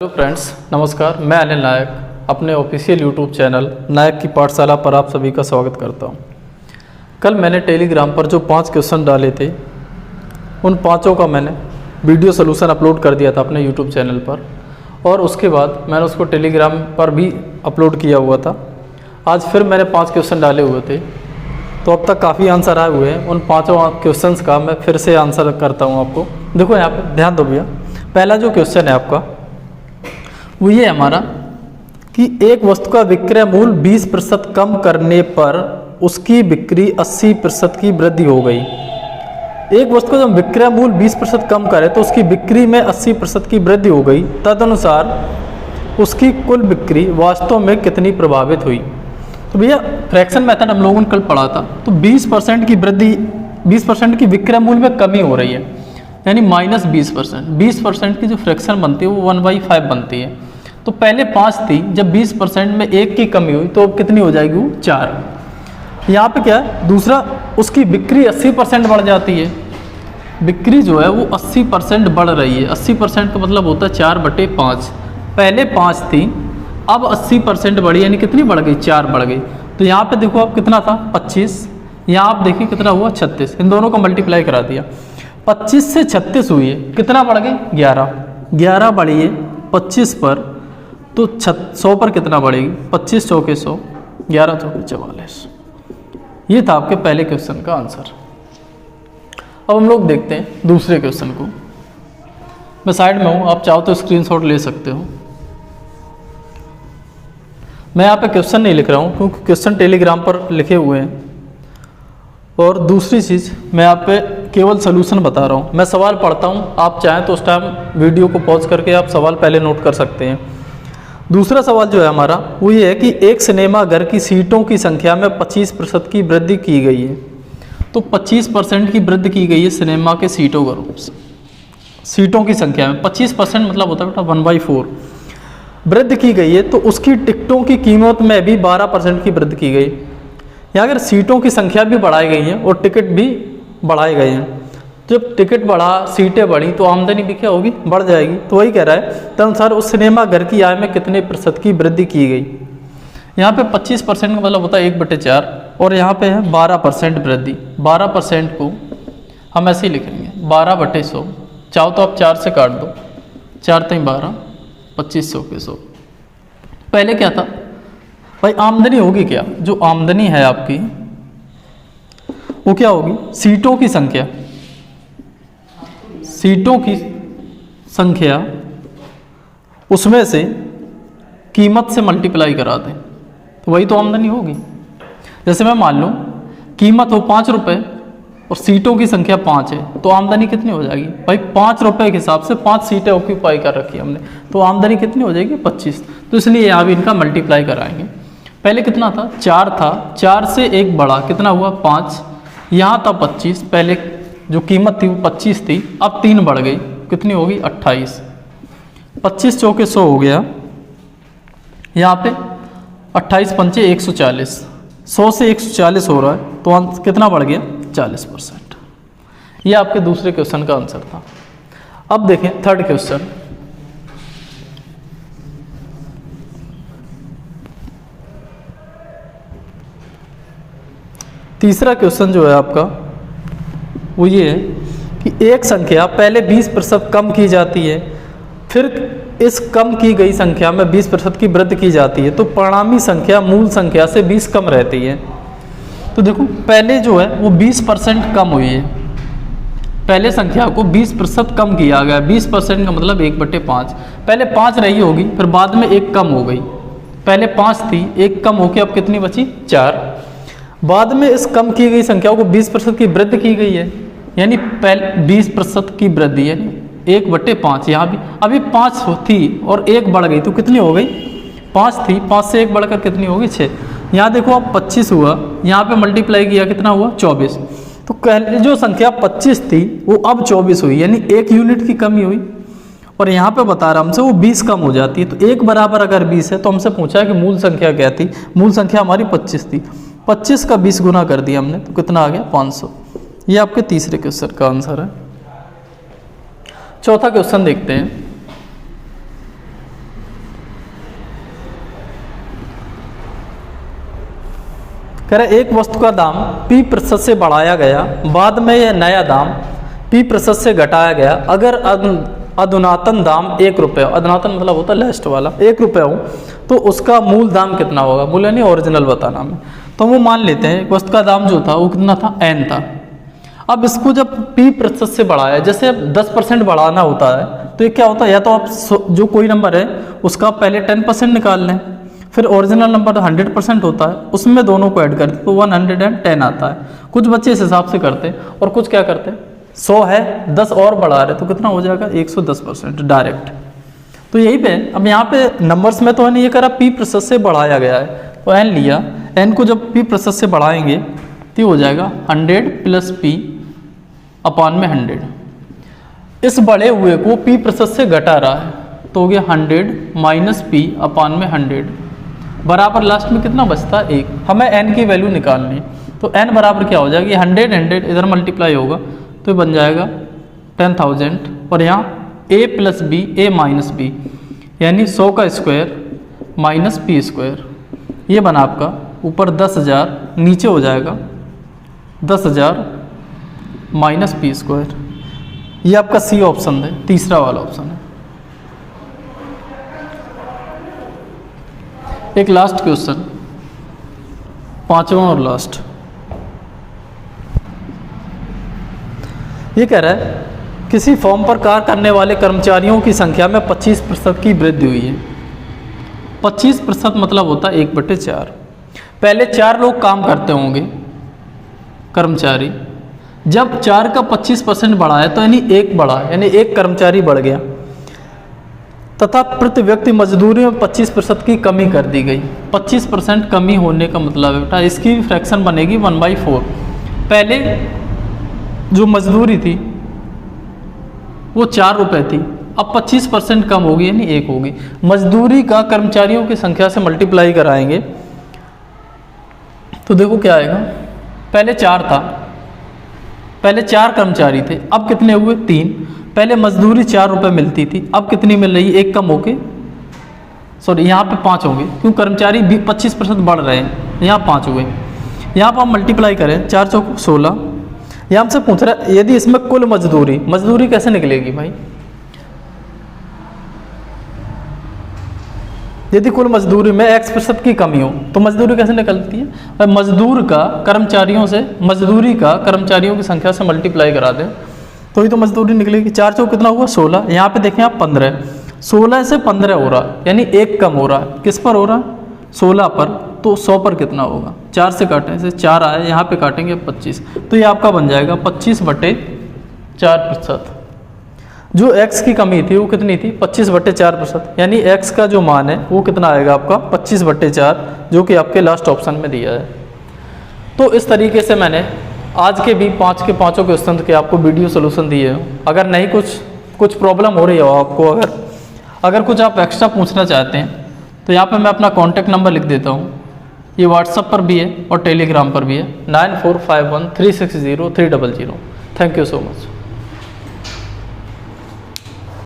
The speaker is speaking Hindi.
हेलो फ्रेंड्स, नमस्कार। मैं अनिल नायक अपने ऑफिशियल यूट्यूब चैनल नायक की पाठशाला पर आप सभी का स्वागत करता हूं। कल मैंने टेलीग्राम पर जो 5 क्वेश्चन डाले थे उन पांचों का मैंने वीडियो सोल्यूशन अपलोड कर दिया था अपने यूट्यूब चैनल पर, और उसके बाद मैंने उसको टेलीग्राम पर भी अपलोड किया हुआ था। आज फिर मैंने 5 क्वेश्चन डाले हुए थे, तो अब तक काफ़ी आंसर आए हुए हैं। उन पाँचों क्वेश्चंस का मैं फिर से आंसर करता हूँ आपको। देखो यहाँ पर ध्यान दो भैया। पहला जो क्वेश्चन है आपका वो ये हमारा कि एक वस्तु का विक्रय मूल्य 20% कम करने पर उसकी बिक्री 80% की वृद्धि हो गई। एक वस्तु का जब विक्रय मूल्य 20% कम करे तो उसकी बिक्री में 80% की वृद्धि हो गई। तदनुसार उसकी कुल बिक्री वास्तव में कितनी प्रभावित हुई। तो भैया फ्रैक्शन मेथड हम लोगों ने कल पढ़ा था, तो 20% की वृद्धि, 20% की विक्रय मूल्य में कमी हो रही है, यानी -20%। 20% की जो फ्रैक्शन बनती है वो 1/5 बनती है। तो पहले 5 थी, जब 20% में 1 की कमी हुई तो अब कितनी हो जाएगी? वो 4। यहाँ पे क्या है, दूसरा उसकी बिक्री 80% बढ़ जाती है। बिक्री जो है वो 80% बढ़ रही है। 80% का मतलब होता है 4/5। पहले 5 थी, अब 80% बढ़ी, यानी कितनी बढ़ गई? 4 बढ़ गई। तो यहाँ पे देखो अब कितना था? 25। यहाँ आप देखिए कितना हुआ? 36। इन दोनों को मल्टीप्लाई करा दिया। 25 से 36 हुई है, कितना बढ़ गई? 11। 11 बढ़ी है 25 पर, तो 100 पर कितना बढ़ेगी? 25 चौके 100, 11 चौके 44। ये था आपके पहले क्वेश्चन का आंसर। अब हम लोग देखते हैं दूसरे क्वेश्चन को। मैं साइड में हूँ, आप चाहो तो स्क्रीनशॉट ले सकते हो। मैं यहाँ पे क्वेश्चन नहीं लिख रहा हूँ क्योंकि क्वेश्चन टेलीग्राम पर लिखे हुए हैं, और दूसरी चीज़ मैं यहाँ पे केवल सोल्यूशन बता रहा हूँ। मैं सवाल पढ़ता हूँ, आप चाहें तो उस टाइम वीडियो को पॉज करके आप सवाल पहले नोट कर सकते हैं। दूसरा सवाल जो है हमारा वो ये है कि एक सिनेमा घर की सीटों की संख्या में 25% की वृद्धि की गई है। तो 25% की वृद्धि की गई है सिनेमा के सीटों की संख्या में। 25% मतलब होता है बेटा 1/4 वृद्धि की गई है। तो उसकी टिकटों की कीमत में भी 12% की वृद्धि की गई। यहाँ अगर सीटों की संख्या भी बढ़ाई गई है और टिकट भी बढ़ाए गए हैं, जब टिकट बढ़ा, सीटें बढ़ी, तो आमदनी भी क्या होगी? बढ़ जाएगी। तो वही कह रहा है तदनुसार उस सिनेमा घर की आय में कितने प्रतिशत की वृद्धि की गई। यहाँ पे 25% का मतलब होता है 1/4, और यहाँ पे है 12% वृद्धि। 12% को हम ऐसे ही लिखेंगे 12/100। चाहो तो आप 4 से काट दो, 4 3 12, 25 100 के 100। पहले क्या था भाई? आमदनी होगी क्या? जो आमदनी है आपकी वो क्या होगी? सीटों की संख्या उसमें से कीमत से मल्टीप्लाई करा दें, तो वही तो आमदनी होगी। जैसे मैं मान लूँ कीमत हो 5 रुपये और सीटों की संख्या 5 है, तो आमदनी कितनी हो जाएगी भाई? 5 रुपये के हिसाब से 5 सीटें ऑक्यूपाई कर रखी है हमने, तो आमदनी कितनी हो जाएगी? 25। तो इसलिए यहाँ भी इनका मल्टीप्लाई कराएंगे। पहले कितना था? 4 था, 4 से 1 बढ़ा, कितना हुआ? 5। यहाँ था 25, पहले जो कीमत थी वो 25 थी, अब 3 बढ़ गई, कितनी होगी? 28। 25 चौके 100 हो गया। यहाँ पे 28 पंचे 140, 100 से 140 हो रहा है, तो कितना बढ़ गया? 40%। ये आपके दूसरे क्वेश्चन का आंसर था। अब देखें थर्ड क्वेश्चन। तीसरा क्वेश्चन जो है आपका वो ये है कि एक संख्या पहले 20% कम की जाती है, फिर इस कम की गई संख्या में 20% की वृद्धि की जाती है, तो परिणामी संख्या मूल संख्या से 20 कम रहती है। तो देखो पहले जो है वो 20% कम हुई है। पहले संख्या को 20% कम किया गया। 20% का मतलब 1/5। पहले 5 रही होगी, फिर बाद में 1 कम हो गई। पहले 5 थी, 1 कम होकर अब कितनी बची? 4। बाद में इस कम की गई संख्या को 20% की वृद्धि की गई है, यानी पहले 20% की वृद्धि, यानी 1/5। यहाँ भी अभी 5 थी और 1 बढ़ गई, तो कितनी हो गई? 5 थी, 5 से 1 बढ़कर कितनी हो गई? 6। यहाँ देखो अब 25 हुआ, यहाँ पे मल्टीप्लाई किया, कितना हुआ? 24। तो पहले जो संख्या 25 थी वो अब 24 हुई, यानी 1 यूनिट की कमी हुई। और यहाँ पे बता रहा हमसे वो 20 कम हो जाती है। तो 1 बराबर अगर 20 है तो हमसे पूछा है कि मूल संख्या क्या थी? मूल संख्या हमारी 25 थी। 25 का 20 गुना कर दिया हमने, तो कितना आ गया? 500। ये आपके तीसरे क्वेश्चन का आंसर है। चौथा क्वेश्चन देखते हैं। कह रहे एक वस्तु का दाम p% से बढ़ाया गया, बाद में यह नया दाम p% से घटाया गया, अगर अधुनातन दाम 1 रुपये, अधुनातन मतलब होता है लास्ट वाला, 1 रुपये हो तो उसका मूल दाम कितना होगा, मूल यानी ओरिजिनल बताना हमें। तो वो मान लेते हैं वस्तु का दाम जो था वो कितना था, n था। अब इसको जब p% से बढ़ाया, जैसे अब 10% बढ़ाना होता है तो ये क्या होता है, या तो आप जो कोई नंबर है उसका पहले 10% निकाल लें, फिर ओरिजिनल नंबर 100% होता है उसमें दोनों को ऐड करते तो 110 आता है। कुछ बच्चे इस हिसाब से करते हैं और कुछ क्या करते हैं, 100 है 10 और बढ़ा रहे तो कितना हो जाएगा 110% डायरेक्ट। तो यही पे अब यहाँ पे नंबर्स में तो है नहीं, ये करा p% से बढ़ाया गया है तो n लिया, n को जब p% से बढ़ाएंगे तो हो जाएगा 100 + p अपान में 100। इस बढ़े हुए को p% से घटा रहा है तो हो गया 100 - p अपान में 100 बराबर लास्ट में कितना बचता है 1। हमें n की वैल्यू निकालनी, तो n बराबर क्या हो जाएगी 100 इधर मल्टीप्लाई होगा तो बन जाएगा 10,000 और यहाँ a + b a - b यानी 100 का स्क्वायर माइनस p स्क्वायर, ये बना आपका ऊपर 10,000 नीचे हो जाएगा 10,000 माइनस p स्क्वायर। ये आपका सी ऑप्शन है, तीसरा वाला ऑप्शन है। एक लास्ट क्वेश्चन, पांचवा और लास्ट, ये कह रहा है किसी फॉर्म पर कार्य करने वाले कर्मचारियों की संख्या में 25% की वृद्धि हुई है। 25% मतलब होता है 1/4। पहले 4 लोग काम करते होंगे कर्मचारी, जब 4 का 25% बढ़ा है तो यानी 1 बढ़ा, यानी 1 कर्मचारी बढ़ गया, तथा प्रति व्यक्ति मजदूरी में 25% की कमी कर दी गई। 25% कमी होने का मतलब है बेटा इसकी फ्रैक्शन बनेगी 1/4। पहले जो मजदूरी थी वो 4 रुपये थी, अब 25% कम होगी यानी 1 होगी। मजदूरी का कर्मचारियों की संख्या से मल्टीप्लाई कराएंगे तो देखो क्या आएगा, पहले 4 था, पहले 4 कर्मचारी थे, अब कितने हुए 3। पहले मजदूरी 4 रुपये मिलती थी, अब कितनी मिल रही है 1 कम होके, सॉरी यहाँ पे 5 होंगे क्योंकि कर्मचारी भी 25% बढ़ रहे हैं, यहाँ 5 हुए। यहाँ पर हम मल्टीप्लाई करें 4 चौक 16। यहाँ हमसे पूछ रहा है यदि इसमें कुल मजदूरी कैसे निकलेगी भाई, यदि कुल मजदूरी में X% की कमी हो तो मजदूरी कैसे निकलती है, मजदूर का कर्मचारियों से, मजदूरी का कर्मचारियों की संख्या से मल्टीप्लाई करा दें तो ही तो मजदूरी निकलेगी। 4 चौक कितना हुआ 16, यहाँ पे देखें आप 15, 16 से 15 हो रहा है यानी 1 कम हो रहा है, किस पर हो रहा है 16 पर, तो 100 पर कितना होगा 4 से काटें से 4 आया, यहाँ पे काटेंगे 25, तो ये आपका बन जाएगा 25/4%। जो x की कमी थी वो कितनी थी 25/4%, यानी x का जो मान है वो कितना आएगा आपका 25/4, जो कि आपके लास्ट ऑप्शन में दिया है। तो इस तरीके से मैंने आज के भी 5 के 5 क्वेश्चन के आपको वीडियो सोल्यूशन दिए हैं। अगर नहीं कुछ प्रॉब्लम हो रही हो आपको, अगर कुछ आप एक्स्ट्रा पूछना चाहते हैं तो यहाँ पे मैं अपना कॉन्टैक्ट नंबर लिख देता हूँ, ये व्हाट्सएप पर भी है और टेलीग्राम पर भी है 9451360300। Thank you so much.